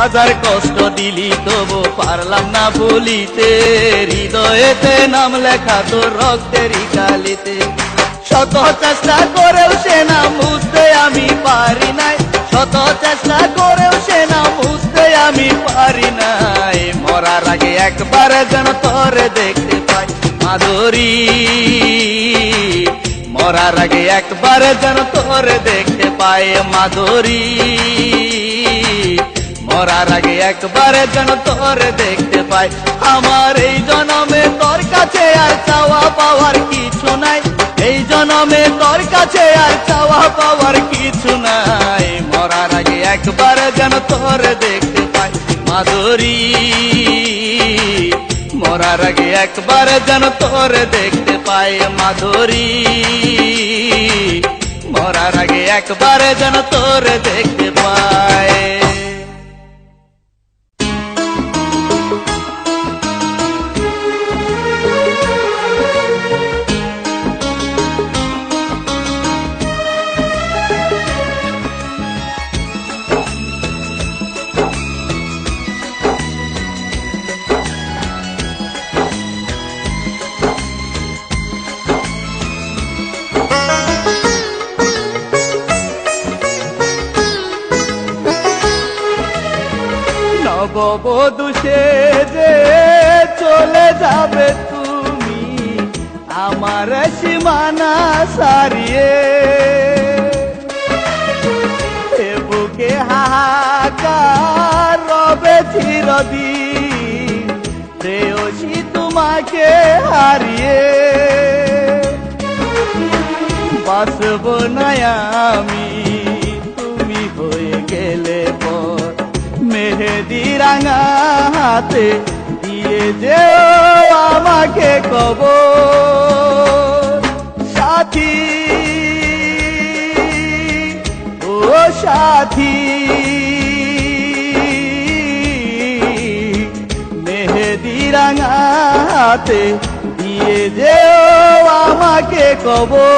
হাজার কষ্ট দিলি তবু পারলাম না ভুলিতে, হৃদয়েতে নাম লেখা তোর রক্তেরই কালিতে। শত চেষ্টা করেও সে নাম বুঝতে আমি পারি নাই, শত চেষ্টা করেও সে নাম বুঝতে আমি পারি নাই। মরার আগে একবার যেন তোরে দেখতে পাই মাধুরী, মরার আগে একবার যেন তোরে দেখতে পাই মাধুরী, মরার আগে একবার যেন তোরে দেখতে পাই। আমার এই জনমে তোর কাছে আর চাওয়া পাওয়ার কিছু নাই, এই জনমে তোর কাছে আর চাওয়া পাওয়ার কিছু নাই। মরার আগে একবার যেন তোরে দেখতে পাই মাধুরী, মরার আগে একবার যেন তোরে দেখতে পাই মাধুরী, মরার আগে একবার যেন তোরে দেখতে পাই। নববধূ সেজে চলে যাবে তুমি আমার সীমানা সারিয়ে, এ বুকে হাহাকার রবে চিরদিন প্রেয়সী তোমাকে হারিয়ে। বাসব না আমি তুমি হয়ে গেলে পর, মেহেদি রাঙা হাতে দিয়ে যেও আমাকে কবর। সাথী ও সাথী, মেহেদি রাঙা হাতে দিয়ে যেও আমাকে কবর।